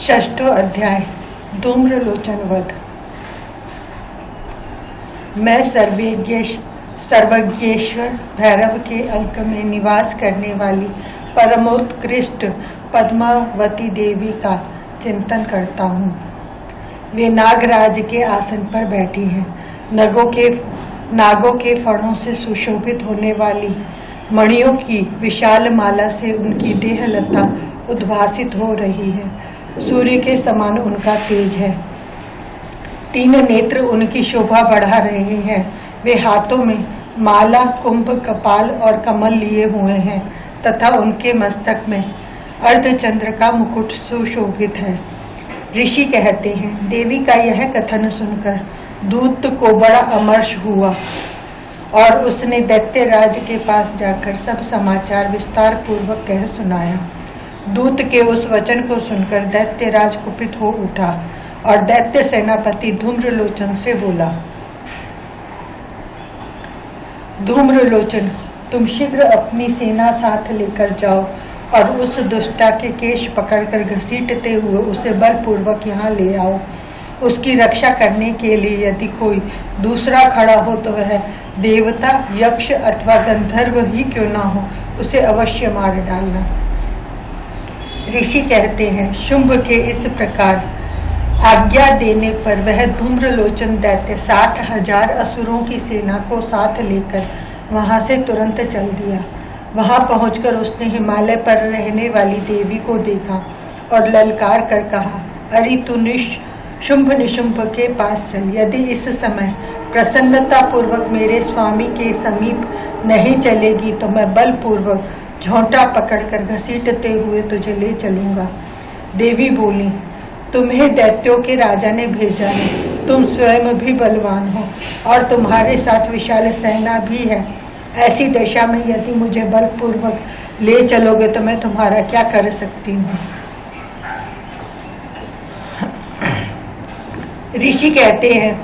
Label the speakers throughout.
Speaker 1: षष्ठो अध्याय धूम्रलोचन वध। मैं सर्वज्ञेश्वर भैरव के अंक में निवास करने वाली परमोत्कृष्ट पद्मावती देवी का चिंतन करता हूँ। वे नागराज के आसन पर बैठी हैं। नागों के फणों से सुशोभित होने वाली मणियों की विशाल माला से उनकी देहलता उद्भासित हो रही है। सूर्य के समान उनका तेज है। 3 नेत्र उनकी शोभा बढ़ा रहे हैं। वे हाथों में माला, कुंभ, कपाल और कमल लिए हुए हैं तथा उनके मस्तक में अर्धचंद्र का मुकुट सुशोभित है। ऋषि कहते हैं, देवी का यह कथन सुनकर दूत को बड़ा अमर्ष हुआ और उसने दैत्यराज के पास जाकर सब समाचार विस्तार पूर्वक कह सुनाया। दूत के उस वचन को सुनकर दैत्यराज कुपित हो उठा और दैत्य सेनापति धूम्रलोचन से बोला, धूम्रलोचन, तुम शीघ्र अपनी सेना साथ लेकर जाओ और उस दुष्टा के केश पकड़कर घसीटते हुए उसे बलपूर्वक यहाँ ले आओ। उसकी रक्षा करने के लिए यदि कोई दूसरा खड़ा हो तो वह देवता, यक्ष अथवा गंधर्व ही क्यों ना हो, उसे अवश्य मार डालना। ऋषि कहते हैं, शुंभ के इस प्रकार आज्ञा देने पर वह धूम्रलोचन दैत्य 60,000 असुरों की सेना को साथ लेकर वहां से तुरंत चल दिया। वहां पहुंचकर उसने हिमालय पर रहने वाली देवी को देखा और ललकार कर कहा, अरे तू शुंभ निशुंभ के पास चल। यदि इस समय प्रसन्नता पूर्वक मेरे स्वामी के समीप नहीं चलेगी तो मैं बलपूर्वक झोंटा पकड़कर घसीटते हुए तुझे ले चलूंगा। देवी बोली, तुम्हें दैत्यों के राजा ने भेजा है। तुम स्वयं भी बलवान हो और तुम्हारे साथ विशाल सेना भी है। ऐसी दशा में यदि मुझे बलपूर्वक ले चलोगे तो मैं तुम्हारा क्या कर सकती हूँ। ऋषि कहते हैं,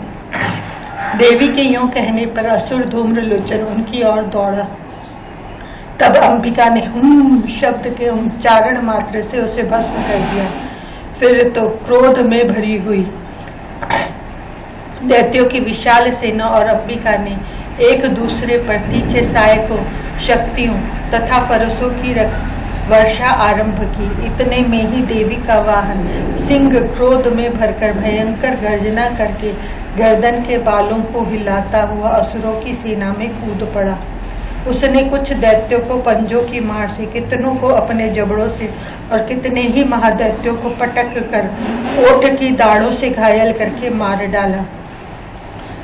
Speaker 1: देवी के यूं कहने पर असुर धूम्रलोचन उनकी ओर दौड़ा। तब अंबिका ने शब्द के उच्चारण मात्र से उसे भस्म कर दिया। फिर तो क्रोध में भरी हुई दैत्यों की विशाल सेना और अंबिका ने एक दूसरे पर तीखे साय को शक्तियों तथा परसों की वर्षा आरंभ की। इतने में ही देवी का वाहन सिंह क्रोध में भरकर भयंकर गर्जना करके गर्दन के बालों को हिलाता हुआ असुरों की सेना में कूद पड़ा। उसने कुछ दैत्यों को पंजों की मार से, कितनों को अपने जबड़ों से और कितने ही महादैत्यों को पटक कर ओठ की दाढ़ों से घायल करके मार डाला।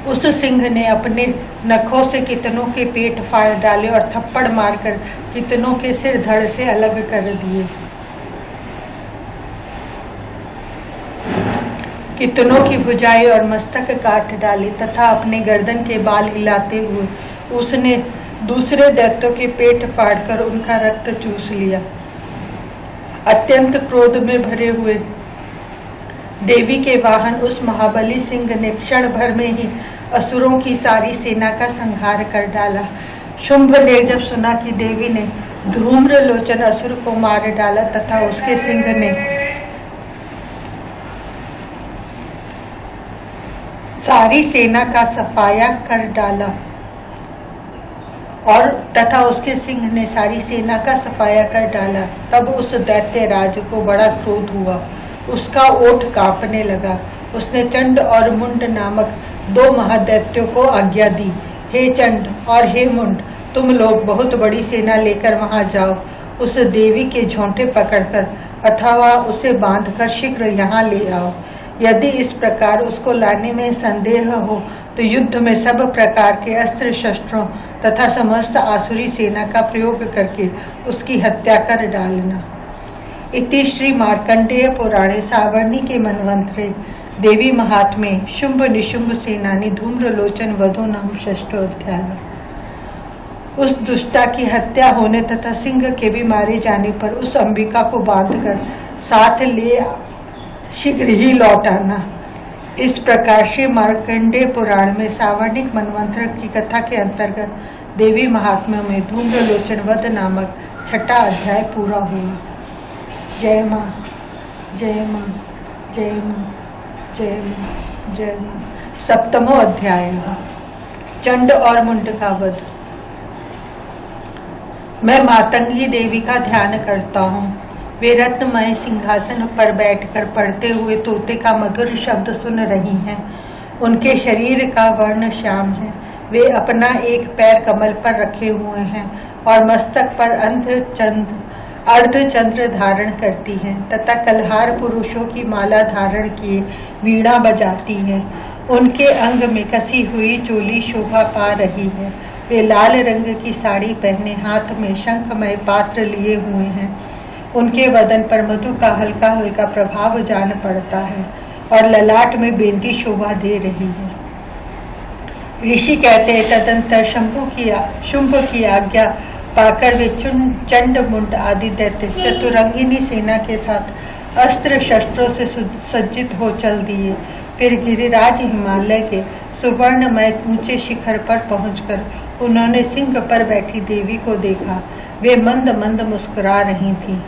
Speaker 1: उस सिंह ने अपने नखों से कितनों के पेट फाड़ डाले और थप्पड़ मारकर कितनों के सिर धड़ से अलग कर दिए। कितनों की भुजाएं और मस्तक काट डाले तथा अपने गर्दन के बाल हिलाते हुए उसने दूसरे दैत्यों के पेट फाड़कर उनका रक्त चूस लिया। अत्यंत क्रोध में भरे हुए देवी के वाहन उस महाबली सिंह ने क्षण भर में ही असुरों की सारी सेना का संहार कर डाला। शुंभ ने जब सुना कि देवी ने धूम्रलोचन असुर को मार डाला तथा उसके सिंह ने सारी सेना का सफाया कर डाला तब उस दैत्य राज को बड़ा क्रोध हुआ। उसका ओठ कांपने लगा। उसने चंड और मुंड नामक 2 महादैत्यों को आज्ञा दी, हे चंड और हे मुंड, तुम लोग बहुत बड़ी सेना लेकर वहां जाओ। उस देवी के झोंटे पकड़कर अथवा उसे बांधकर शीघ्र यहाँ ले आओ। यदि इस प्रकार उसको लाने में संदेह हो तो युद्ध में सब प्रकार के अस्त्र शस्त्रों तथा समस्त आसुरी सेना का प्रयोग करके उसकी हत्या कर डालना। इति श्री मार्कंडेय पुराणे सावर्णी के मनवंतरे देवी महात्म्ये शुंभ निशुंभ सेनानी धूम्रलोचन वधो नाम षष्ठो अध्याय। उस दुष्टा की हत्या होने तथा सिंह के भी मारे जाने पर उस अंबिका को बांधकर साथ ले शीघ्र ही लौट आना। इस प्रकार श्री मार्कंडेय पुराण में सावर्णिक मनवंतर की कथा के अंतर्गत देवी महात्म्यों में धूम्रलोचन वध नामक 6ठा अध्याय पूरा हुआ। जय मां। जय मां, जय मां, जय मां, जय मां। सप्तमो अध्याय, चंड और मुंड का वध। मैं मातंगी देवी का ध्यान करता हूँ। वे रत्नमय सिंहासन पर बैठकर पढ़ते हुए तोते का मधुर शब्द सुन रही हैं। उनके शरीर का वर्ण श्याम है। वे अपना एक पैर कमल पर रखे हुए हैं और मस्तक पर अर्धचंद्र धारण करती हैं तथा कलहार पुरुषों की माला धारण किए वीणा बजाती है। उनके अंग में कसी हुई चोली शोभा पा रही है। वे लाल रंग की साड़ी पहने हाथ में शंखमय पात्र लिए हुए हैं। उनके वदन पर मधु का हल्का हल्का प्रभाव जान पड़ता है और ललाट में बेंती शोभा दे रही है। ऋषि कहते हैं, तदंतर शुंभ की आज्ञा पाकर वे चंड मुंड आदि दैत्य चतुरंगिनी सेना के साथ अस्त्र शस्त्रों से सज्जित हो चल दिए। फिर गिरिराज हिमालय के सुवर्णमय ऊंचे शिखर पर पहुंचकर उन्होंने सिंह पर बैठी देवी को देखा। वे मंद मंद मुस्कुरा रही थी।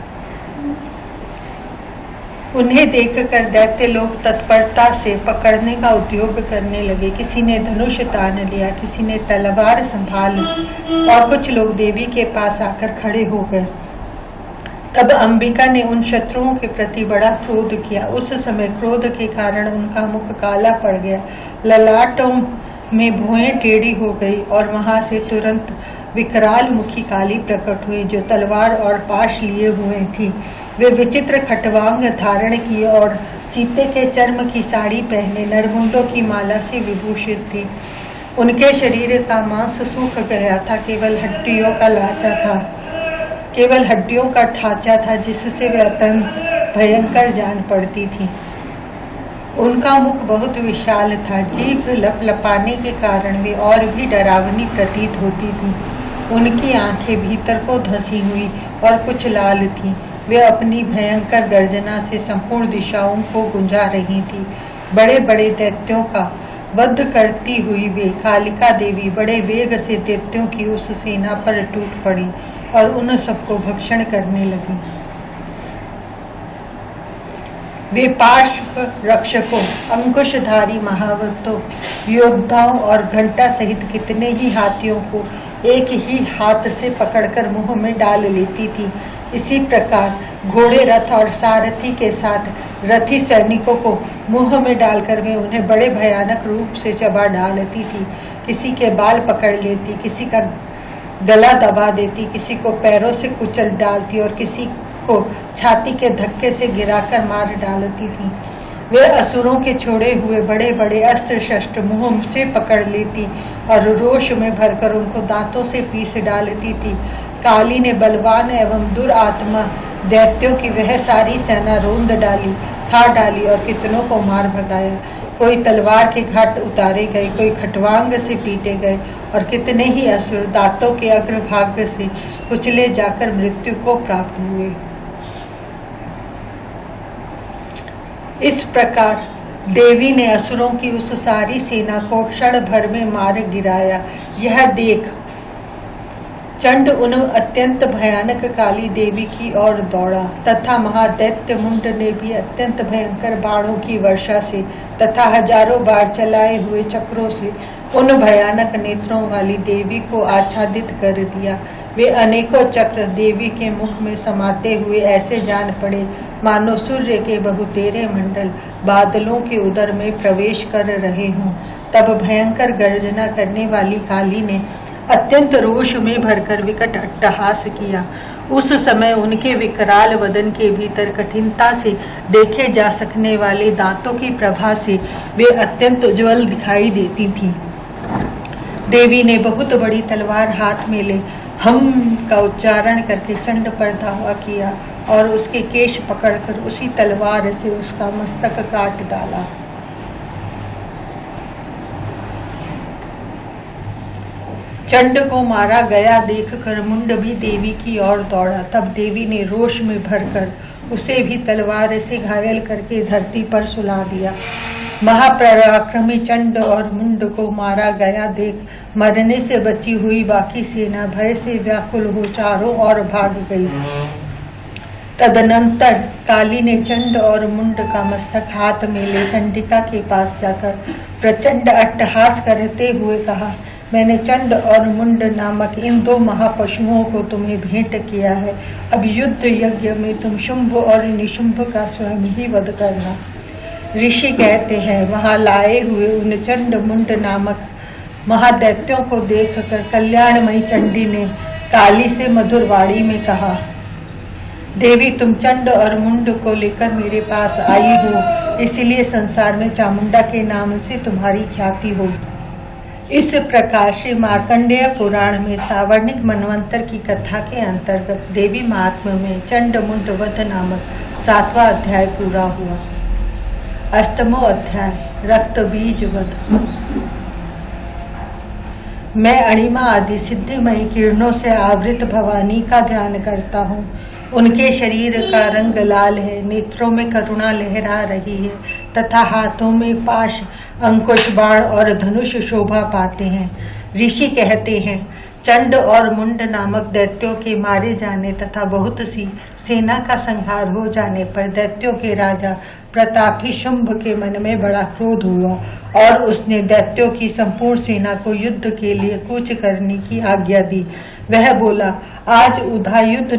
Speaker 1: उन्हें देखकर दैत्य लोग तत्परता से पकड़ने का उद्योग करने लगे। किसी ने धनुष तान लिया, किसी ने तलवार संभाल ली और कुछ लोग देवी के पास आकर खड़े हो गए। तब अंबिका ने उन शत्रुओं के प्रति बड़ा क्रोध किया। उस समय क्रोध के कारण उनका मुख काला पड़ गया, ललाटों में भुएं टेढ़ी हो गई और वहां से तुरंत विकराल मुखी काली प्रकट हुई जो तलवार और पाश लिए हुए थी। वे विचित्र खटवांग धारण किए और चीते के चर्म की साड़ी पहने नरमुंडों की माला से विभूषित थी। उनके शरीर का मांस सूख गया था, केवल हड्डियों का ढांचा था जिससे वे अत्यंत भयंकर जान पड़ती थी। उनका मुख बहुत विशाल था। जीभ लपलपाने के कारण वे और भी डरावनी प्रतीत होती थी। उनकी आंखें भीतर को धसी हुई और कुछ लाल थीं। वे अपनी भयंकर गर्जना से संपूर्ण दिशाओं को गुंजा रही थी। बड़े बड़े दैत्यों का वध करती हुई वे कालिका देवी बड़े वेग से दैत्यों की उस सेना पर टूट पड़ी और उन सबको भक्षण करने लगी। वे पार्श्व रक्षकों, अंकुशधारी महावतों, योद्धाओं और घंटा सहित कितने ही हाथियों को एक ही हाथ से पकड़कर मुंह में डाल लेती थी। इसी प्रकार घोड़े, रथ और सारथी के साथ रथी सैनिकों को मुंह में डालकर वे उन्हें बड़े भयानक रूप से चबा डालती थी। किसी के बाल पकड़ लेती, किसी का गला दबा देती, किसी को पैरों से कुचल डालती और किसी को छाती के धक्के से गिराकर मार डालती थी। वे असुरों के छोड़े हुए बड़े बड़े अस्त्र शस्त्र मुंह से पकड़ लेती और रोष में भरकर उनको दांतों से पीस डालती थी। काली ने बलवान एवं दुरात्मा दैत्यों की वह सारी सेना रोंद डाली, खा डाली और कितनों को मार भगाया। कोई तलवार के घाट उतारे गए, कोई खटवांग से पीटे गए और कितने ही असुर दांतों के अग्रभाग से कुचले जाकर मृत्यु को प्राप्त हुए। इस प्रकार देवी ने असुरों की उस सारी सेना को क्षण भर में मार गिराया। यह देख चंड उन अत्यंत भयानक काली देवी की ओर दौड़ा तथा महादैत्य मुंड ने भी अत्यंत भयंकर बाणों की वर्षा से तथा हजारों बार चलाए हुए चक्रों से उन भयानक नेत्रों वाली देवी को आच्छादित कर दिया। वे अनेकों चक्र देवी के मुख में समाते हुए ऐसे जान पड़े मानो सूर्य के बहुतेरे मंडल बादलों के उदर में प्रवेश कर रहे हों। तब भयंकर गर्जना करने वाली काली ने अत्यंत रोष में भरकर विकट अट्टहास किया। उस समय उनके विकराल वदन के भीतर कठिनता से देखे जा सकने वाले दांतों की प्रभा से वे अत्यंत उज्ज्वल दिखाई देती थी। देवी ने बहुत बड़ी तलवार हाथ में ले हम का उच्चारण करके चंड पर धावा किया और उसके केश पकड़कर उसी तलवार से उसका मस्तक काट डाला। चंड को मारा गया देखकर मुंड भी देवी की ओर दौड़ा। तब देवी ने रोष में भरकर उसे भी तलवार से घायल करके धरती पर सुला दिया। महापराक्रमी चंड और मुंड को मारा गया देख मरने से बची हुई बाकी सेना भय से व्याकुल हो चारों ओर भाग गई। तदनंतर काली ने चंड और मुंड का मस्तक हाथ में ले चंडिका के पास जाकर प्रचंड अट्टहास करते हुए कहा, मैंने चंड और मुंड नामक इन दो महापशुओं को तुम्हें भेंट किया है। अब युद्ध यज्ञ में तुम शुंभ और निशुंभ का स्वयं ही वध करना। ऋषि कहते हैं, वहां लाए हुए उन चंड मुंड नामक महादैत्यों को देखकर कल्याणमयी चंडी ने काली से मधुर वाणी में कहा, देवी तुम चंड और मुंड को लेकर मेरे पास आई हो, इसलिए संसार में चामुंडा के नाम से तुम्हारी ख्याति हो। इस प्रकार श्री मार्कंडेय पुराण में सावर्णिक मनवंतर की कथा के अंतर्गत देवी महात्म्य में चंड मुंड वध नामक 7वां अध्याय पूरा हुआ। 8वां अध्याय रक्त बीज वध। मैं अणिमा आदि सिद्धिमयी किरणों से आवृत भवानी का ध्यान करता हूँ। उनके शरीर का रंग लाल है, नेत्रों में करुणा लहरा रही है तथा हाथों में पाश, अंकुश, बाण और धनुष शोभा पाते हैं। ऋषि कहते हैं, चंड और मुंड नामक दैत्यों के मारे जाने तथा बहुत सी सेना का संहार हो जाने पर दैत्यों के राजा प्रतापी शुंभ के मन में बड़ा क्रोध हुआ और उसने दैत्यों की संपूर्ण सेना को युद्ध के लिए कूच करने की आज्ञा दी। वह बोला, आज उधायुध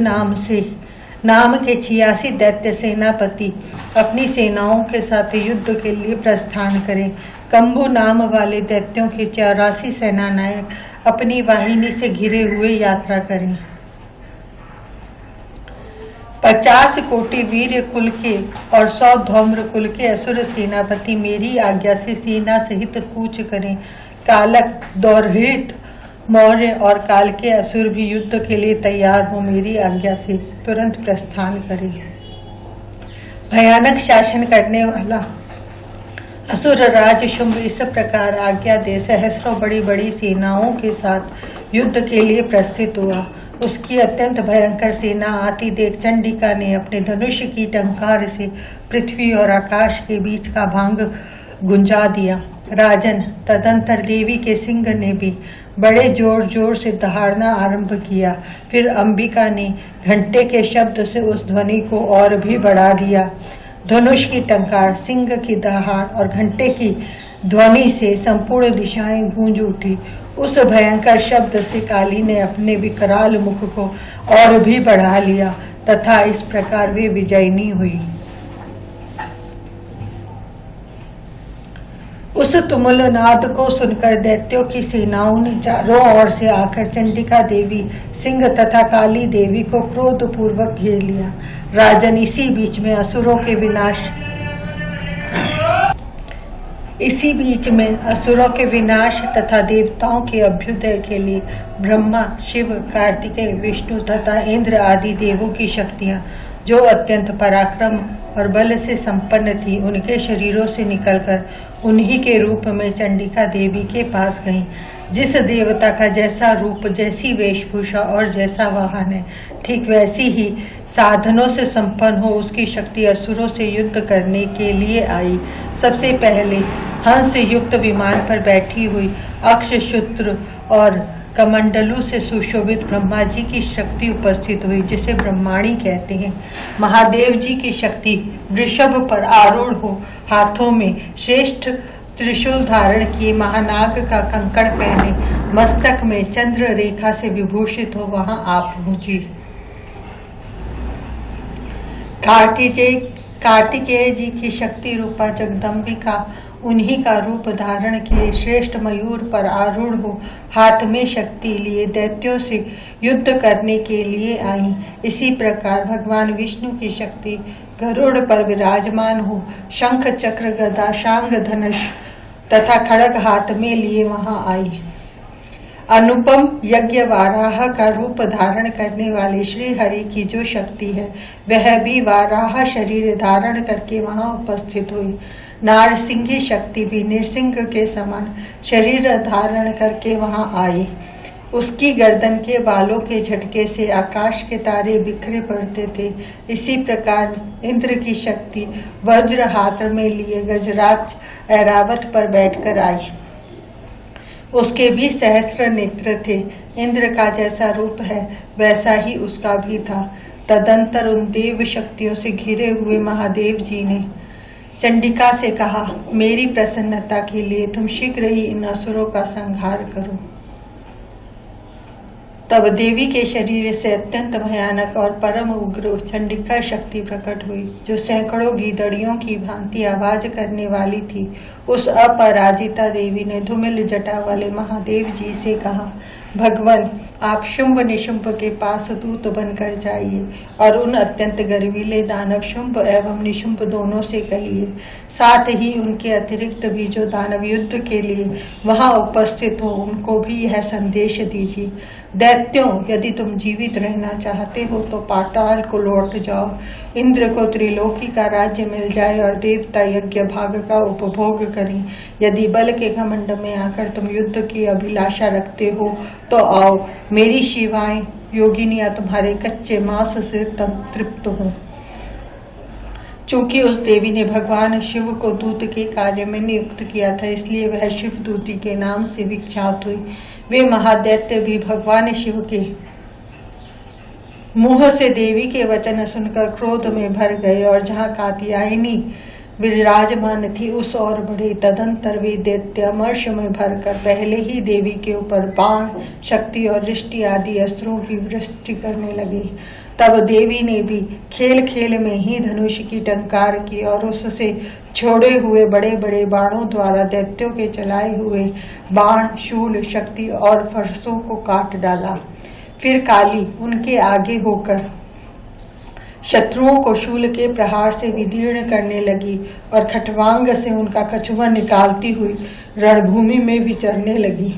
Speaker 1: नाम के 86 दैत्य सेनापति अपनी सेनाओं के साथ युद्ध के लिए प्रस्थान करें। कंबु नाम वाले दैत्यों के 84 सेनानायक अपनी वाहिनी से घिरे हुए यात्रा करें। 50 कोटि वीर कुल के और 100 धौम्र कुल के असुर सेनापति मेरी आज्ञा से सेना सहित कूच करें। कालक, दौर्हित, मौर्य और काल के असुर भी युद्ध के लिए तैयार हो मेरी आज्ञा से तुरंत प्रस्थान करें। भयानक शासन करने वाला असुर राज शुंभ इस प्रकार आज्ञा दे सहस्रों बड़ी बड़ी सेनाओं के साथ युद्ध के लिए प्रस्थित हुआ। उसकी अत्यंत भयंकर सेना आती देख चंडिका ने अपने धनुष की टंकार से पृथ्वी और आकाश के बीच का भांग गुंजा दिया। राजन, तदंतर देवी के सिंह ने भी बड़े जोर जोर से दहाड़ना आरंभ किया। फिर अंबिका ने घंटे के शब्द से उस ध्वनि को और भी बढ़ा दिया। धनुष की टंकार, सिंह की दहाड़ और घंटे की ध्वनि से संपूर्ण दिशाएं गूंज उठी। उस भयंकर शब्द से काली ने अपने विकराल मुख को और भी बढ़ा लिया तथा इस प्रकार वे विजयिनी हुई। उस तुमुल नाद को सुनकर दैत्यों की सेनाओं ने चारों ओर से आकर चंडिका देवी, सिंह तथा काली देवी को क्रोध पूर्वक घेर लिया। राजन, इसी बीच में असुरों के विनाश तथा देवताओं के अभ्युदय के लिए ब्रह्मा, शिव, कार्तिकेय, विष्णु तथा इंद्र आदि देवों की शक्तियां, जो अत्यंत पराक्रम और बल से संपन्न थी, उनके शरीरों से निकलकर उन्हीं के रूप में चंडिका देवी के पास गईं। जिस देवता का जैसा रूप, जैसी वेशभूषा और जैसा वाहन है, ठीक वैसी ही साधनों से संपन्न हो उसकी शक्ति असुरों से युद्ध करने के लिए आई। सबसे पहले हंस युक्त विमान पर बैठी हुई अक्षशूत्र और कमंडलू से सुशोभित ब्रह्मा जी की शक्ति उपस्थित हुई, जिसे ब्रह्माणी कहते हैं। महादेव जी की शक्ति वृषभ पर आरूढ़ हो, हाथों में श्रेष्ठ त्रिशूल धारण किए, महानाग का कंकड़ पहने, मस्तक में चंद्र रेखा से विभूषित हो वहां आ पहुंची। कार्तिकेय जी की शक्ति रूपा जगदम्बिका उन्हीं का रूप धारण किए श्रेष्ठ मयूर पर आरूढ़ हो, हाथ में शक्ति लिए दैत्यों से युद्ध करने के लिए आई। इसी प्रकार भगवान विष्णु की शक्ति गरुड़ पर विराजमान हो, शंख, चक्र, गदा, शांग, धनुष तथा खड़ग हाथ में लिए वहां आई। अनुपम यज्ञ वाराह का रूप धारण करने वाले श्री हरि की जो शक्ति है, वह भी वाराह शरीर धारण करके वहां उपस्थित हुई। नारसिंही शक्ति भी नृसिंह के समान शरीर धारण करके वहां आई। उसकी गर्दन के बालों के झटके से आकाश के तारे बिखरे पड़ते थे। इसी प्रकार इंद्र की शक्ति वज्र हाथ में लिए गजराज ऐरावत पर बैठकर आई। उसके भी सहस्र नेत्र थे। इंद्र का जैसा रूप है वैसा ही उसका भी था। तदंतर उन देव शक्तियों से घिरे हुए महादेव जी ने चंडिका से कहा, मेरी प्रसन्नता के लिए तुम शीघ्र ही इन असुरों का संहार करो। तब देवी के शरीर से अत्यंत भयानक और परम उग्र चंडिका शक्ति प्रकट हुई, जो सैकड़ों गीदड़ियों की भांति आवाज करने वाली थी। उस अपराजिता देवी ने धूमिल जटा वाले महादेव जी से कहा, भगवान, आप शुंभ निशुंभ के पास दूत बनकर जाइए और उन अत्यंत गर्वीले दानव शुंभ एवं निशुंभ दोनों से कहिए, साथ ही उनके अतिरिक्त भी जो दानव युद्ध के लिए वहां उपस्थित हो उनको भी यह संदेश दीजिए, दैत्यों, यदि तुम जीवित रहना चाहते हो तो पाताल को लौट जाओ, इंद्र को त्रिलोकी का राज्य मिल जाए और देवता यज्ञ भाग का उपभोग करें। यदि बल के घमंड में आकर तुम युद्ध की अभिलाषा रखते हो तो आओ, मेरी शिवाएं योगिनियां तुम्हारे कच्चे मांस से तृप्त हो। चूंकि उस देवी ने भगवान शिव को दूत के कार्य में नियुक्त किया था, इसलिए वह शिव दूती के नाम से विख्यात हुई। वे महादैत्य भी भगवान शिव के मुंह से देवी के वचन सुनकर क्रोध में भर गए और जहाँ कात्यायनी विराजमान थी उस और बड़े। तदंतर वे दैत्य अमर्ष में भरकर पहले ही देवी के ऊपर बाण, शक्ति और रिष्टि आदि अस्त्रों की वृष्टि करने लगे। तब देवी ने भी खेल खेल में ही धनुष की टंकार की और उससे छोड़े हुए बड़े बड़े बाणों द्वारा दैत्यों के चलाए हुए बाण, शूल, शक्ति और फरसों को काट डाला। फिर काली उनके आगे होकर शत्रुओं को शूल के प्रहार से विदीर्ण करने लगी और खटवांग से उनका कछुआ निकालती हुई रणभूमि में विचरने लगी।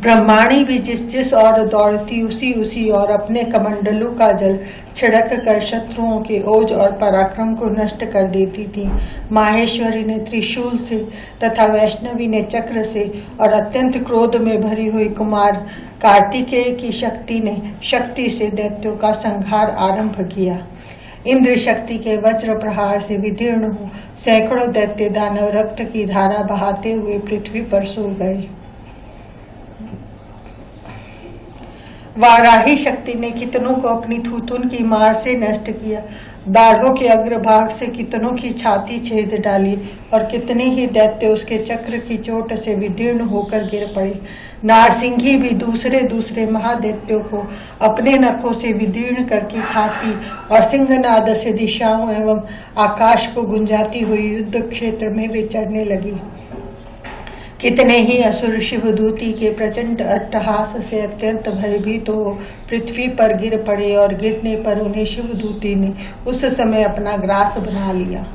Speaker 1: ब्रह्माणी भी जिस जिस और दौड़ती उसी उसी और अपने कमंडलों का जल छिड़क कर शत्रुओं के ओज और पराक्रम को नष्ट कर देती थी। माहेश्वरी ने त्रिशूल से तथा वैष्णवी ने चक्र से और अत्यंत क्रोध में भरी हुई कुमार कार्तिकेय की शक्ति से दैत्यों का संहार आरंभ किया। इंद्र शक्ति के वज्र प्रहार से विदीर्ण हो सैकड़ों दैत्य दानव रक्त की धारा बहाते हुए पृथ्वी पर सो गए। वाराही शक्ति ने कितनों को अपनी थूथुन की मार से नष्ट किया, दाढ़ों के अग्रभाग से कितनों की छाती छेद डाली और कितने ही दैत्य उसके चक्र की चोट से विदीर्ण होकर गिर पड़े। नारसिंही भी दूसरे दूसरे महादैत्यों को अपने नखों से विदीर्ण करके खाती और सिंहनाद से दिशाओं एवं आकाश को गुंजाती हुई युद्ध क्षेत्र में विचरने लगी। कितने ही असुर शिवदूती के प्रचंड अट्टहास से अत्यंत भयभीत हो पृथ्वी पर गिर पड़े और गिरने पर उन्हें शिवदूती ने उस समय अपना ग्रास बना लिया।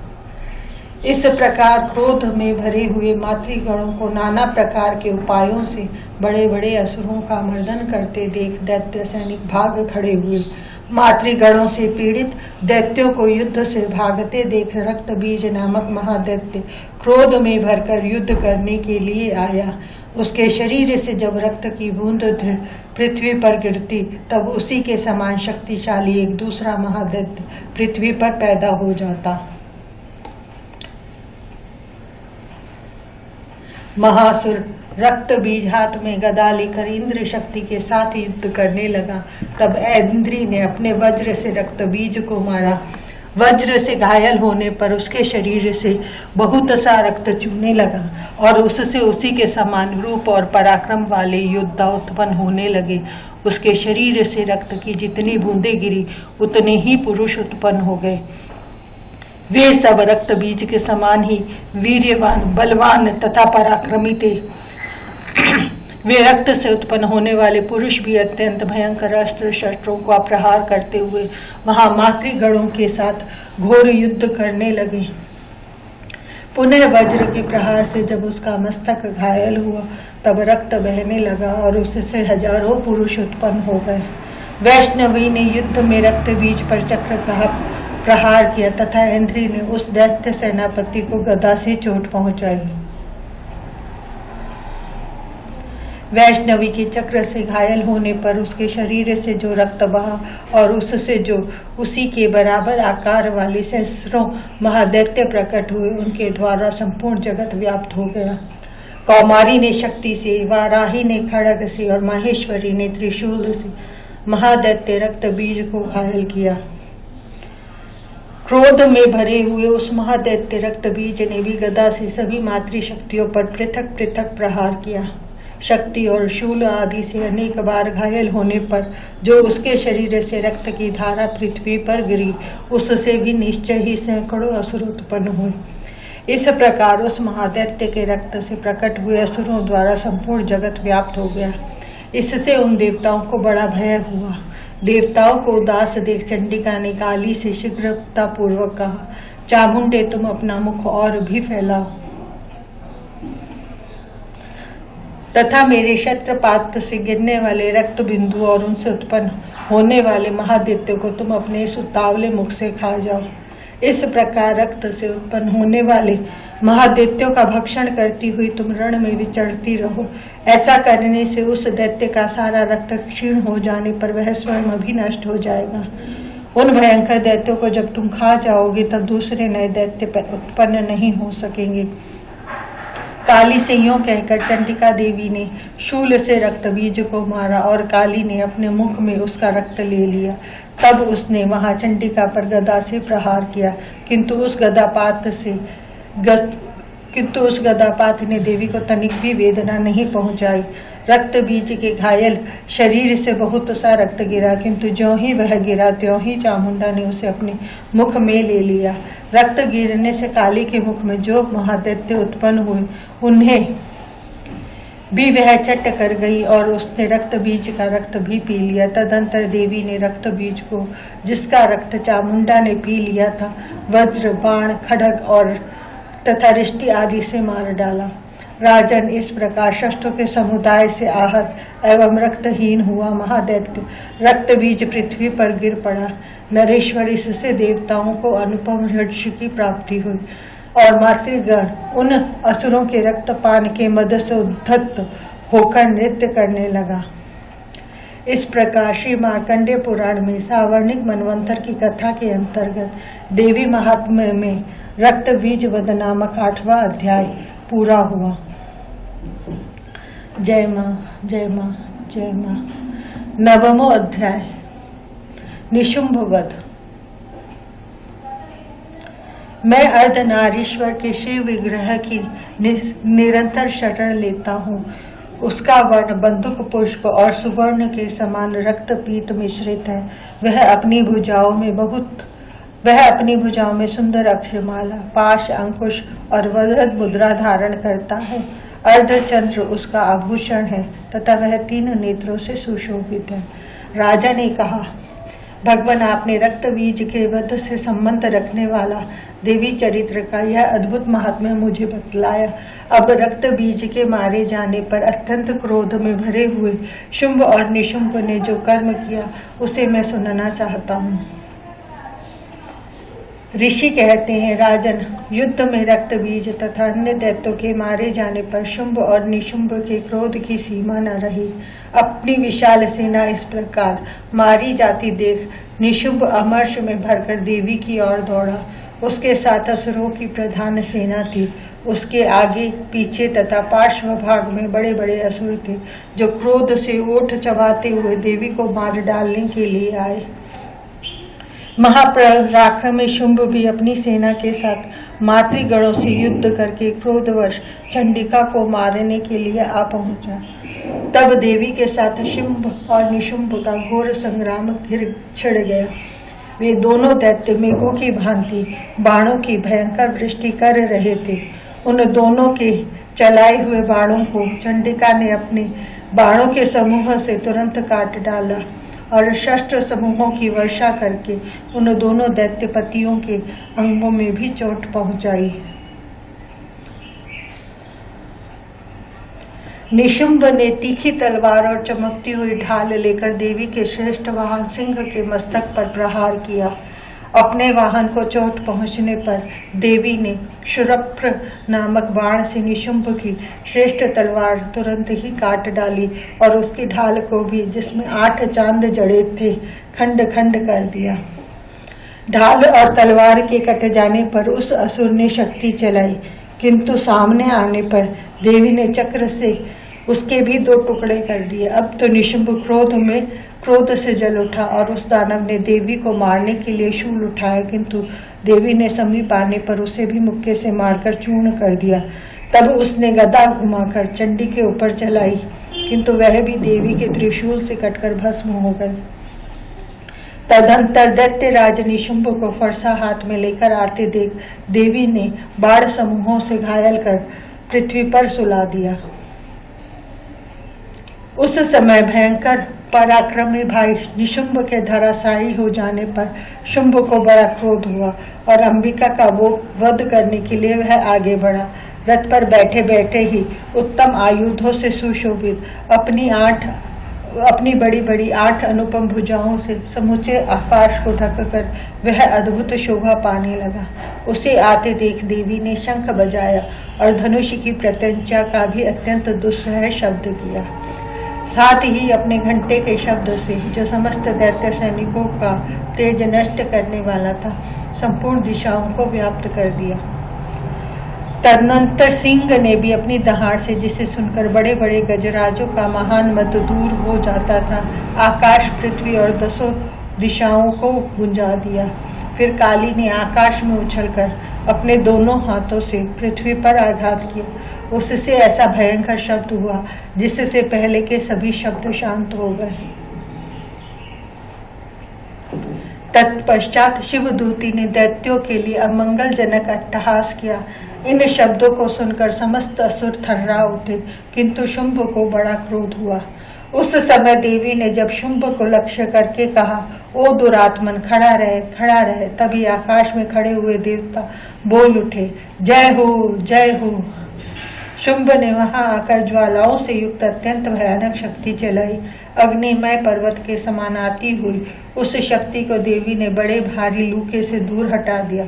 Speaker 1: इस प्रकार क्रोध में भरे हुए मातृगणों को नाना प्रकार के उपायों से बड़े बड़े असुरों का मर्दन करते देख दैत्य सैनिक भाग खड़े हुए। मातृगणों से पीड़ित दैत्यों को युद्ध से भागते देख रक्त बीज नामक महादैत्य क्रोध में भरकर युद्ध करने के लिए आया। उसके शरीर से जब रक्त की बूंद पृथ्वी पर गिरती तब उसी के समान शक्तिशाली एक दूसरा महादैत्य पृथ्वी पर पैदा हो जाता। महासुर रक्त बीज हाथ में गदा लेकर इंद्र शक्ति के साथ युद्ध करने लगा। तब इंद्री ने अपने वज्र से रक्त बीज को मारा। वज्र से घायल होने पर उसके शरीर से बहुत सा रक्त चूने लगा और उससे उसी के समान रूप और पराक्रम वाले योद्धा उत्पन्न होने लगे। उसके शरीर से रक्त की जितनी बूंदें गिरी उतने ही पुरुष उत्पन्न हो गए। वे सब रक्त बीज के समान ही वीर्यवान, बलवान तथा पराक्रमी थे। वे रक्त से उत्पन्न होने वाले पुरुष भी अत्यंत भयंकर अस्त्र शस्त्रों का प्रहार करते हुए वहां मातृगणों के साथ घोर युद्ध करने लगे। पुनः वज्र के प्रहार से जब उसका मस्तक घायल हुआ तब रक्त बहने लगा और उससे हजारों पुरुष उत्पन्न हो गए। वैष्णवी ने युद्ध में रक्त बीज पर चक्र का प्रहार किया तथा इंद्री ने उस दैत्य सेनापति को गदा से चोट पहुंचाई। वैष्णवी के चक्र से घायल होने पर उसके शरीर से जो रक्त बहा और उससे जो उसी के बराबर आकार वाले सहस्रों महादैत्य प्रकट हुए, उनके द्वारा संपूर्ण जगत व्याप्त हो गया। कौमारी ने शक्ति से, वाराही ने खड्ग से और माहेश्वरी ने त्रिशूल से, महादैत्य रक्त बीज को घायल किया। क्रोध में भरे हुए उस महादैत्य रक्त बीज ने भी गदा से सभी मातृशक्तियों पर पृथक पृथक प्रहार किया। शक्ति और शूल आदि से अनेक बार घायल होने पर जो उसके शरीर से रक्त की धारा पृथ्वी पर गिरी, उससे भी निश्चय ही सैकड़ों असुर उत्पन्न हुए। इस प्रकार उस महादैत्य के रक्त से प्रकट हुए असुरों द्वारा संपूर्ण जगत व्याप्त हो गया। इससे उन देवताओं को बड़ा भय हुआ। देवताओं को उदास देख चंडिका ने काली से शीघ्रता पूर्वक कहा, चामुंडे तुम अपना मुख और भी फैलाओ तथा मेरे शत्रपात से गिरने वाले रक्त बिंदु और उनसे उत्पन्न होने वाले महादैत्य को तुम अपने इस उतावले मुख से खा जाओ। इस प्रकार रक्त से उत्पन्न होने वाले महादैत्यों का भक्षण करती हुई तुम रण में विचरती रहो। ऐसा करने से उस दैत्य का सारा रक्त क्षीण हो जाने पर वह स्वयं भी नष्ट हो जाएगा। उन भयंकर दैत्यों को जब तुम खा जाओगे तब दूसरे नए दैत्य उत्पन्न नहीं हो सकेंगे। काली से यूं कहकर चंडिका देवी ने शूल से रक्त बीज को मारा और काली ने अपने मुख में उसका रक्त ले लिया। तब उसने वहां चंडिका पर गदा से प्रहार किया, किंतु उस गदापात ने देवी को तनिक भी वेदना नहीं पहुंचाई। रक्त बीज के घायल शरीर से बहुत सा रक्त गिरा, किंतु ज्यों ही वह गिरा त्यों ही चामुंडा ने उसे अपने मुख में ले लिया। रक्त गिरने से काली के मुख में जो महादैत्य उत्पन्न हुए उन्हें भी वह चट कर गई और उसने रक्त बीज का रक्त भी पी लिया। तदंतर देवी ने रक्त बीज को, जिसका रक्त चामुंडा ने पी लिया था, वज्र, बाण, खड्ग और तथा रिष्टि आदि से मार डाला। राजन, इस प्रकार शस्त्रों के समुदाय से आहत एवं रक्तहीन हुआ महादैत्य रक्त बीज पृथ्वी पर गिर पड़ा। नरेश्वर, इससे देवताओं को अनुपम हर्ष की प्राप्ति हुई और मातृगण उन असुरों के रक्तपान के मद से उद्धत होकर नृत्य करने लगा। इस प्रकार श्री मार्कंडेय पुराण में सावर्णिक मनवंतर की कथा के अंतर्गत देवी महात्म्य में रक्त बीज वध नामक 8वां अध्याय पूरा हुआ। जय मां, जय मां, जय मां। 9वां अध्याय निशुंभ वध। मैं अर्धनारीश्वर के श्री विग्रह की निरंतर शरण लेता हूँ। उसका वर्ण बंदूक पुष्प और सुवर्ण के समान रक्त पीत मिश्रित है। वह अपनी भुजाओं में सुंदर अक्षमाला, पाश, अंकुश और वज्रद मुद्रा धारण करता है। अर्धचंद्र उसका आभूषण है तथा वह 3 नेत्रों से सुशोभित है। राजा ने कहा, भगवान, आपने रक्त बीज के वध से संबंध रखने वाला देवी चरित्र का यह अद्भुत महात्म्य मुझे बतलाया। अब रक्त बीज के मारे जाने पर अत्यंत क्रोध में भरे हुए शुंभ और निशुंभ ने जो कर्म किया उसे मैं सुनना चाहता हूँ। ऋषि कहते हैं, राजन, युद्ध में रक्त बीज तथा अन्य दैत्यों के मारे जाने पर शुंभ और निशुंभ के क्रोध की सीमा न रही। अपनी विशाल सेना इस प्रकार मारी जाती देख निशुंभ अमर्ष में भरकर देवी की ओर दौड़ा। उसके साथ असुरों की प्रधान सेना थी। उसके आगे पीछे तथा पार्श्व भाग में बड़े बड़े असुर थे, जो क्रोध से ओठ चबाते हुए देवी को मार डालने के लिए आए। महापराक्रमी शुंभ भी अपनी सेना के साथ मातृगणों से युद्ध करके क्रोधवश चंडिका को मारने के लिए आ पहुंचा। तब देवी के साथ शुंभ और निशुंभ का घोर संग्राम छिड़ गया। वे दोनों दैत्य मेघों की भांति बाणों की भयंकर वृष्टि कर रहे थे। उन दोनों के चलाए हुए बाणों को चंडिका ने अपने बाणों के समूह से तुरंत काट डाला और शस्त्र समूहों की वर्षा करके उन दोनों दैत्यपतियों के अंगों में भी चोट पहुंचाई। निशुंभ ने तीखी तलवार और चमकती हुई ढाल लेकर देवी के श्रेष्ठ वाहन सिंह के मस्तक पर प्रहार किया। अपने वाहन को चोट पहुंचने पर देवी ने क्षुरप्र नामक बाण से निशुंभ की श्रेष्ठ तलवार तुरंत ही काट डाली और उसकी ढाल को भी, जिसमें 8 चांद जड़े थे, खंड खंड कर दिया। ढाल और तलवार के कट जाने पर उस असुर ने शक्ति चलाई, किंतु सामने आने पर देवी ने चक्र से उसके भी 2 टुकड़े कर दिए। अब तो निशुंभ क्रोध से जल उठा और उस दानव ने देवी को मारने के लिए शूल उठाया, किंतु देवी ने समीप आने पर उसे भी मुक्के से मारकर चूर्ण कर दिया। तब उसने गदा घुमाकर चंडी के ऊपर चलाई, किंतु वह भी देवी के त्रिशूल से कटकर भस्म हो गई। तदंतर दैत्यराज निशुंभ को फरसा हाथ में लेकर आते देख देवी ने बाण समूहों से घायल कर पृथ्वी पर सुला दिया। उस समय भयंकर पराक्रमी भाई निशुंभ के धराशायी हो जाने पर शुंभ को बड़ा क्रोध हुआ और अंबिका का वो वध करने के लिए वह आगे बढ़ा। रथ पर बैठे बैठे ही उत्तम आयुधों से सुशोभित अपनी बड़ी बड़ी 8 अनुपम भुजाओं से समूचे आकाश को ढककर वह अद्भुत शोभा पाने लगा। उसे आते देख देवी ने शंख बजाया और धनुष की प्रत्यंचा का भी अत्यंत दुस्सह शब्द किया। साथ ही अपने घंटे के शब्द से, जो समस्त दैत्य सैनिकों का तेज नष्ट करने वाला था, संपूर्ण दिशाओं को व्याप्त कर दिया। तदनंतर सिंह ने भी अपनी दहाड़ से, जिसे सुनकर बड़े बड़े गजराजों का महान मद दूर हो जाता था, आकाश, पृथ्वी और 10 दिशाओं को गुंजा दिया। फिर काली ने आकाश में उछलकर अपने दोनों हाथों से पृथ्वी पर आघात किया। उससे ऐसा भयंकर शब्द हुआ जिससे पहले के सभी शब्द शांत हो गए। तत्पश्चात शिवदूती ने दैत्यों के लिए अमंगलजनक अट्टहास किया। इन शब्दों को सुनकर समस्त असुर थर्रा उठे, किंतु शुंभ को बड़ा क्रोध हुआ। उस समय देवी ने जब शुंभ को लक्ष्य करके कहा, ओ दुरात्मन, खड़ा रहे। तभी आकाश में खड़े हुए देवता बोल उठे, जय हो, जय हो। शुंभ ने वहां आकर ज्वालाओं से युक्त अत्यंत भयानक शक्ति चलाई। अग्निमय पर्वत के समान आती हुई उस शक्ति को देवी ने बड़े भारी लूके से दूर हटा दिया।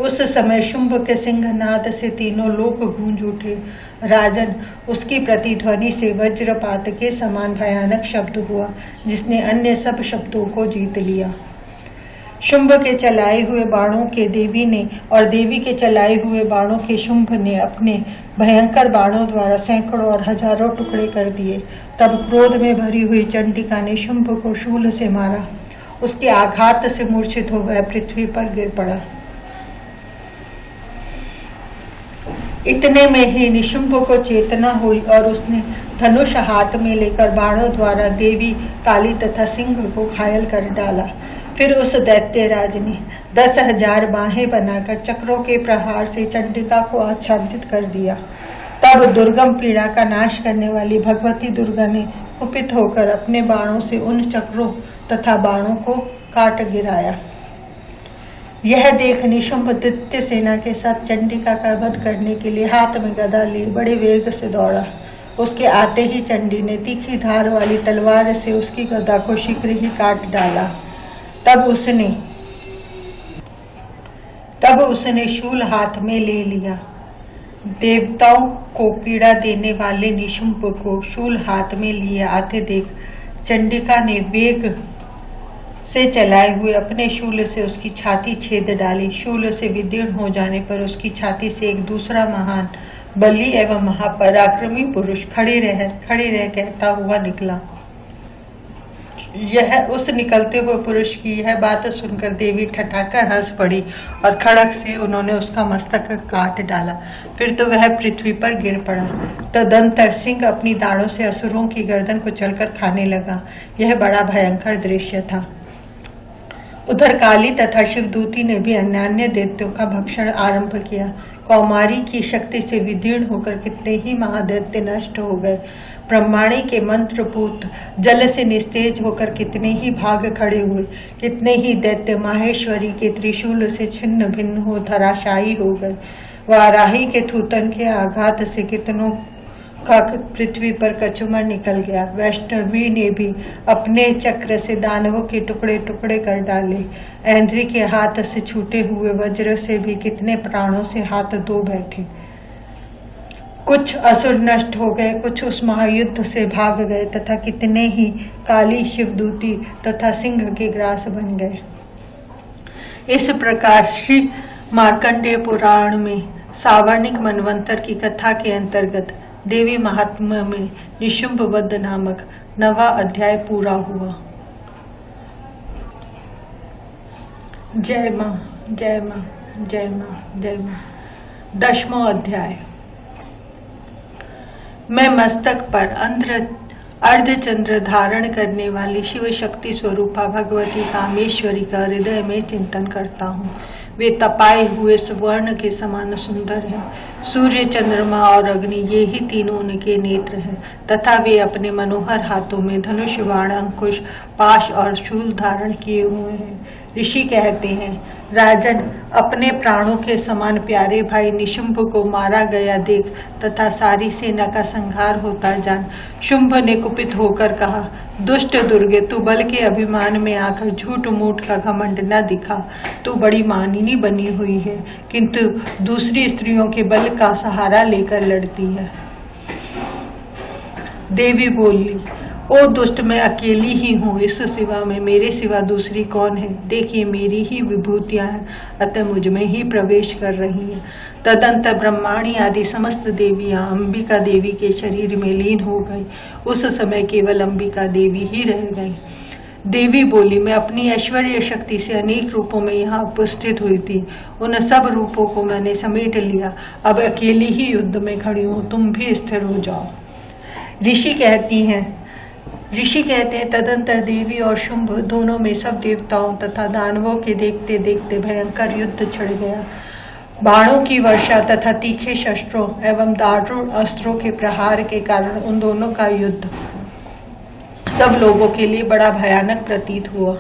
Speaker 1: उस समय शुंभ के सिंहनाद से तीनों लोक गूंज उठे। राजन, उसकी प्रतिध्वनि से वज्रपात के समान भयानक शब्द हुआ, जिसने अन्य सब शब्दों को जीत लिया। शुंभ के चलाए हुए बाणों के देवी ने और देवी के चलाए हुए बाणों के शुंभ ने अपने भयंकर बाणों द्वारा सैकड़ों और हजारों टुकड़े कर दिए। तब क्रोध में भरी हुई चंडिका ने शुंभ को शूल से मारा। उसके आघात से मूर्छित हो वह पृथ्वी पर गिर पड़ा। इतने में ही निशुंभ को चेतना हुई और उसने धनुष हाथ में लेकर बाणों द्वारा देवी, काली तथा सिंह को घायल कर डाला। फिर उस दैत्यराज ने 10,000 बाहें बनाकर चक्रों के प्रहार से चंडिका को आच्छादित कर दिया। तब दुर्गम पीड़ा का नाश करने वाली भगवती दुर्गा ने कुपित होकर अपने बाणों से उन चक्रों तथा बाणों को काट गिराया। यह देख निशुंभ दैत्य सेना के साथ चंडिका का वध करने के लिए हाथ में गदा लिए बड़े वेग से दौड़ा। उसके आते ही चंडी ने तीखी धार वाली तलवार से उसकी गदा को शीघ्र ही काट डाला। तब उसने शूल हाथ में ले लिया। देवताओं को पीड़ा देने वाले निशुंभ को शूल हाथ में लिए आते देख चंडिका ने वेग से चलाए हुए अपने शूल से उसकी छाती छेद डाली। शूल से विदीर्ण हो जाने पर उसकी छाती से एक दूसरा महान बली एवं महापराक्रमी पुरुष खड़े रह कहता हुआ निकला। उस निकलते हुए पुरुष की यह बात सुनकर देवी ठठाकर हंस पड़ी और खड़क से उन्होंने उसका मस्तक काट डाला। फिर तो वह पृथ्वी पर गिर पड़ा। तदंतर सिंह अपनी दाढ़ों से असुरों की गर्दन को चलकर खाने लगा। यह बड़ा भयंकर दृश्य था। उधर काली तथा शिवदूती ने भी अन्य दैत्यों का भक्षण आरंभ किया। कौमारी की शक्ति से विदीर्ण होकर कितने ही महादैत्य नष्ट हो गए। ब्रह्माणी के मंत्रपूत जल से निस्तेज होकर कितने ही भाग खड़े हुए। कितने ही दैत्य माहेश्वरी के त्रिशूल से छिन्न भिन्न हो धराशायी हो गए। वाराही के थूतन के आघात से कितनों का पृथ्वी पर कचुमर निकल गया। वैष्णवी ने भी अपने चक्र से दानवों के टुकड़े टुकड़े कर डाले। ऐन्द्री के हाथ से छूटे हुए वज्र से भी कितने प्राणों से हाथ धो बैठे। कुछ असुर नष्ट हो गए, कुछ उस महायुद्ध से भाग गए तथा कितने ही काली, शिवदूती तथा सिंह के ग्रास बन गए। इस प्रकार श्री मार्कंडेय पुराण में सावर्णिक मनवंतर की कथा के अंतर्गत देवी महात्म्य में निशुंभ वध नामक 9वां अध्याय पूरा हुआ। जय मां, जय मां, जय मां, जय मां। 10वां अध्याय। मैं मस्तक पर अर्धचंद्र धारण करने वाली शिव शक्ति स्वरूपा भगवती कामेश्वरी का हृदय में चिंतन करता हूँ। वे तपाए हुए स्वर्ण के समान सुंदर हैं। सूर्य, चंद्रमा और अग्नि ये ही तीनों उनके नेत्र हैं तथा वे अपने मनोहर हाथों में धनुष, बाण, अंकुश, पाश और शूल धारण किए हुए हैं। ऋषि कहते हैं, राजन, अपने प्राणों के समान प्यारे भाई निशुंभ को मारा गया देख तथा सारी सेना का संहार होता जान शुंभ ने कुपित होकर कहा, दुष्ट दुर्गे, तू बल के अभिमान में आकर झूठ मूठ का घमंड न दिखा। तू बड़ी मानिनी बनी हुई है किंतु दूसरी स्त्रियों के बल का सहारा लेकर लड़ती है। देवी बोली, ओ दुष्ट, मैं अकेली ही हूँ, इस सिवा में मेरे सिवा दूसरी कौन है? देखिए, मेरी ही विभूतियां हैं, अतः मुझ में ही प्रवेश कर रही हैं। तदंतर ब्रह्माणी आदि समस्त देवियां अंबिका देवी के शरीर में लीन हो गई। उस समय केवल अंबिका देवी ही रह गई। देवी बोली, मैं अपनी ऐश्वर्य शक्ति से अनेक रूपों में यहाँ उपस्थित हुई थी। उन सब रूपों को मैंने समेट लिया। अब अकेली ही युद्ध में खड़ी हूँ, तुम भी स्थिर हो जाओ। ऋषि कहते हैं, तदंतर देवी और शुंभ दोनों में सब देवताओं तथा दानवों के देखते देखते भयंकर युद्ध छिड़ गया। बाणों की वर्षा तथा तीखे शस्त्रों एवं दारुण अस्त्रों के प्रहार के कारण उन दोनों का युद्ध सब लोगों के लिए बड़ा भयानक प्रतीत हुआ।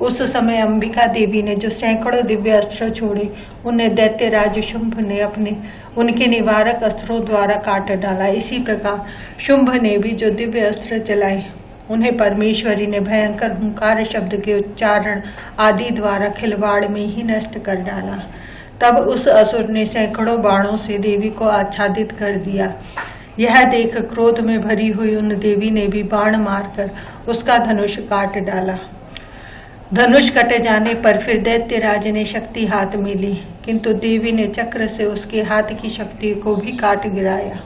Speaker 1: उस समय अंबिका देवी ने जो सैकड़ों दिव्य अस्त्र छोड़े, उन्हें दैत्यराज शुंभ ने उनके निवारक अस्त्रों द्वारा काट डाला। इसी प्रकार शुंभ ने भी जो दिव्य अस्त्र चलाए, उन्हें परमेश्वरी ने भयंकर हुंकार शब्द के उच्चारण आदि द्वारा खिलवाड़ में ही नष्ट कर डाला। तब उस असुर ने सैकड़ों बाणों से देवी को आच्छादित कर दिया। यह देख क्रोध में भरी हुई उन देवी ने भी बाण मारकर उसका धनुष काट डाला। धनुष कटे जाने पर फिर दैत्यराज ने शक्ति हाथ में ली, किंतु देवी ने चक्र से उसके हाथ की शक्ति को भी काट गिराया।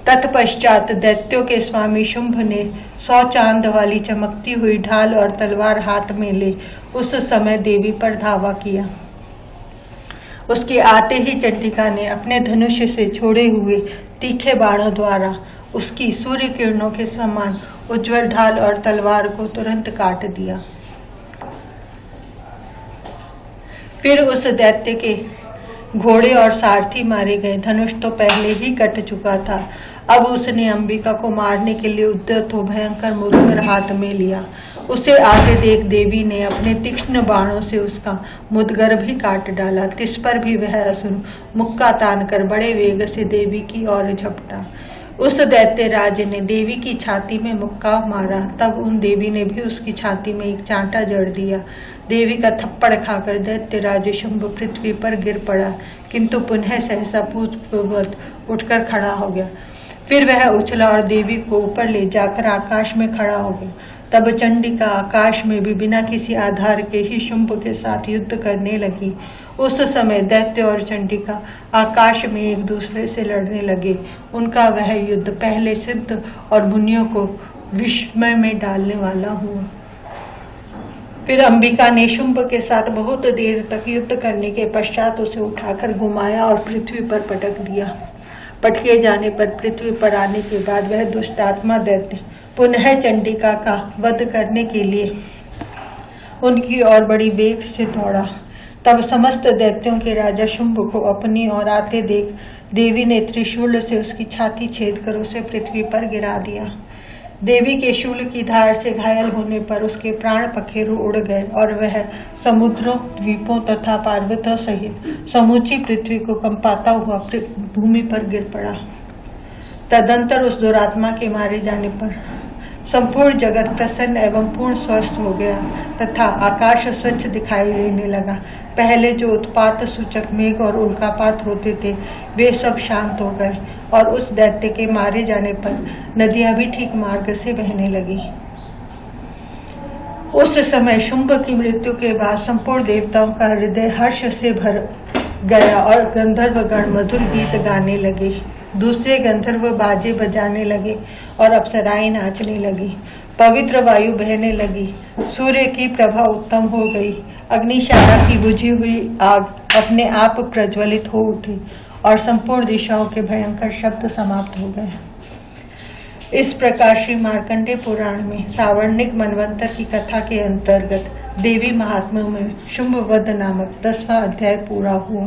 Speaker 1: तत्पश्चात दैत्यों के स्वामी शुंभ ने 100 चांद वाली चमकती हुई ढाल और तलवार हाथ में ले उस समय देवी पर धावा किया। उसके आते ही चंडिका ने अपने धनुष से छोड़े हुए तीखे बाणों द्वारा उसकी सूर्य किरणों के समान उज्जवल ढाल और तलवार को तुरंत काट दिया। फिर उस दैत्य के घोड़े और सारथी मारे गए। धनुष तो पहले ही कट चुका था। अब उसने अंबिका को मारने के लिए उद्यत हो भयंकर मुरमुर हाथ में लिया। उसे आते देख देवी ने अपने तीक्ष्ण बाणों से उसका मुदगर भी काट डाला। तिस पर भी वह असुर मुक्का तानकर बड़े वेग से देवी की ओर झपटा। उस दैत्यराज ने देवी की छाती में मुक्का मारा। तब उन देवी ने भी उसकी छाती में एक चांटा जड़ दिया। देवी का थप्पड़ खाकर दैत्यराज शुंभ पृथ्वी पर गिर पड़ा, किंतु पुनः सहसा पूर्ववत उठकर खड़ा हो गया। फिर वह उछला और देवी को ऊपर ले जाकर आकाश में खड़ा हो गया। तब चंडिका आकाश में भी बिना किसी आधार के ही शुंभ के साथ युद्ध करने लगी। उस समय दैत्य और चंडिका आकाश में एक दूसरे से लड़ने लगे। उनका वह युद्ध पहले सिद्ध और मुनियों को विस्मय में डालने वाला हुआ। फिर अंबिका ने शुंभ के साथ बहुत देर तक युद्ध करने के पश्चात उसे उठाकर घुमाया और पृथ्वी पर पटक दिया। पटके जाने पर पृथ्वी पर आने के बाद वह दुष्टात्मा दैत्य पुनः चंडिका का वध करने के लिए उनकी ओर बड़ी वेग से दौड़ा। तब समस्त दैत्यों के राजा शुंभ को अपनी ओर आते देख देवी ने त्रिशूल से उसकी छाती छेद कर उसे पृथ्वी पर गिरा दिया। देवी के शूल की धार से घायल होने पर उसके प्राण पखेरु उड़ गए और वह समुद्रों, द्वीपों तथा पर्वतों सहित समूची पृथ्वी को कंपाता हुआ भूमि पर गिर पड़ा। तदंतर उस दुरात्मा के मारे जाने पर संपूर्ण जगत प्रसन्न एवं पूर्ण स्वस्थ हो गया तथा आकाश स्वच्छ दिखाई देने लगा। पहले जो उत्पात सूचक मेघ और उल्कापात होते थे वे सब शांत हो गए और उस दैत्य के मारे जाने पर नदियां भी ठीक मार्ग से बहने लगी। उस समय शुंभ की मृत्यु के बाद संपूर्ण देवताओं का हृदय हर्ष से गया और गंधर्वगण मधुर गीत गाने लगे। दूसरे गंधर्व बाजे बजाने लगे और अप्सराएं नाचने लगी। पवित्र वायु बहने लगी। सूर्य की प्रभा उत्तम हो गई। अग्निशाला की बुझी हुई आग अपने आप प्रज्वलित हो उठी और संपूर्ण दिशाओं के भयंकर शब्द समाप्त हो गए। इस प्रकार श्री मार्कंडेय पुराण में सावर्णिक मनवंतर की कथा के अंतर्गत देवी महात्म्य में शुंभवध नामक 10वां अध्याय पूरा हुआ।